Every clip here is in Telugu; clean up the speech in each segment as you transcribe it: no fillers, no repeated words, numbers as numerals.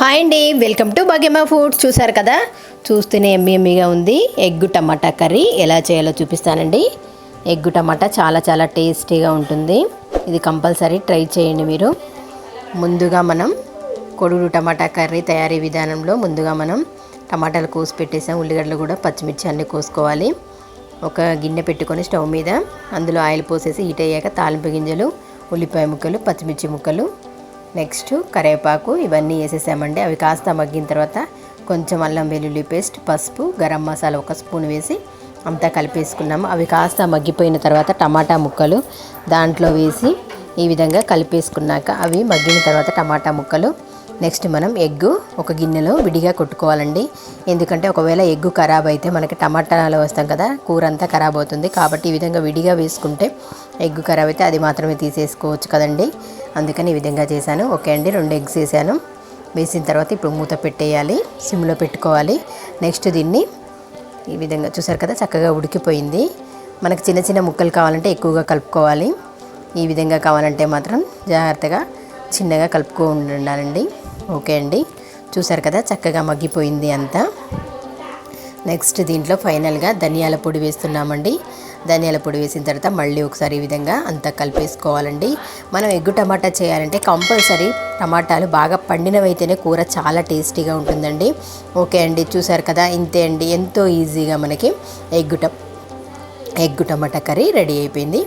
హాయ్ అండి, వెల్కమ్ టు భాగ్యమ్మ ఫుడ్. చూసారు కదా, చూస్తూనే ఎమ్మీగా ఉంది. ఎగ్గు టమాటా కర్రీ ఎలా చేయాలో చూపిస్తానండి. ఎగ్గు టమాటా చాలా చాలా టేస్టీగా ఉంటుంది. ఇది కంపల్సరీ ట్రై చేయండి మీరు. ముందుగా మనం కొడుగు టమాటా కర్రీ తయారీ విధానంలో ముందుగా మనం టమాటాలు కోసి పెట్టేసాం. ఉల్లిగడ్డలు కూడా పచ్చిమిర్చి అన్నీ కోసుకోవాలి. ఒక గిన్నె పెట్టుకొని స్టవ్ మీద అందులో ఆయిల్ పోసేసి హీట్ అయ్యాక తాలింపు గింజలు, ఉల్లిపాయ ముక్కలు, పచ్చిమిర్చి ముక్కలు, నెక్స్ట్ కరివేపాకు ఇవన్నీ వేసేసామండి. అవి కాస్త మగ్గిన తర్వాత కొంచెం అల్లం వెల్లుల్లి పేస్ట్, పసుపు, గరం మసాలా ఒక స్పూన్ వేసి అంతా కలిపేసుకున్నాము. అవి కాస్త మగ్గిపోయిన తర్వాత టమాటా ముక్కలు దాంట్లో వేసి ఈ విధంగా కలిపేసుకున్నాక అవి మగ్గిన తర్వాత టమాటా ముక్కలు నెక్స్ట్ మనం ఎగ్గు ఒక గిన్నెలో విడిగా కొట్టుకోవాలండి. ఎందుకంటే ఒకవేళ ఎగ్గు ఖరాబ్ అయితే మనకి టమాటాలో వస్తాం కదా, కూర అంతా ఖరాబ్ అవుతుంది. కాబట్టి ఈ విధంగా విడిగా వేసుకుంటే ఎగ్గు ఖరాబ్ అయితే అది మాత్రమే తీసేసుకోవచ్చు కదండి. అందుకని ఈ విధంగా చేశాను. ఓకే అండి, 2 ఎగ్స్ వేసాను. వేసిన తర్వాత ఇప్పుడు మూత పెట్టేయాలి, సిమ్లో పెట్టుకోవాలి. నెక్స్ట్ దీన్ని ఈ విధంగా చూసారు కదా, చక్కగా ఉడికిపోయింది. మనకు చిన్న చిన్న ముక్కలు కావాలంటే ఎక్కువగా కలుపుకోవాలి. ఈ విధంగా కావాలంటే మాత్రం జాగ్రత్తగా చిన్నగా కలుపుకో ఉండాలండి. ఓకే అండి, చూసారు కదా చక్కగా మగ్గిపోయింది అంతా. నెక్స్ట్ దీంట్లో ఫైనల్గా ధనియాల పొడి వేస్తున్నామండి. ధనియాల పొడి వేసిన తర్వాత మళ్ళీ ఒకసారి ఈ విధంగా అంతా కలిపేసుకోవాలండి. మనం ఎగ్గు టమాటా చేయాలంటే కంపల్సరీ టమాటాలు బాగా పండినవైతేనే కూర చాలా టేస్టీగా ఉంటుందండి. ఓకే అండి, చూసారు కదా, ఇంతే అండి. ఎంతో ఈజీగా మనకి ఎగ్గు టమాటా కర్రీ రెడీ అయిపోయింది.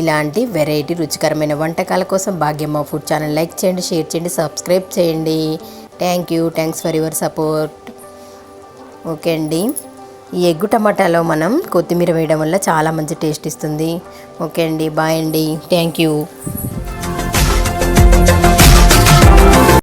ఇలాంటి వెరైటీ రుచికరమైన వంటకాల కోసం భాగ్యమ్మ ఫుడ్ ఛానల్ లైక్ చేయండి, షేర్ చేయండి, సబ్స్క్రైబ్ చేయండి. Thanks for your support. Okay అండి, ఈ ఎగ్గు టమాటాలో మనం కొత్తిమీర వేయడం వల్ల చాలా మంచి టేస్ట్ ఇస్తుంది. ఓకే అండి, బాయ్ అండి, థ్యాంక్ యూ.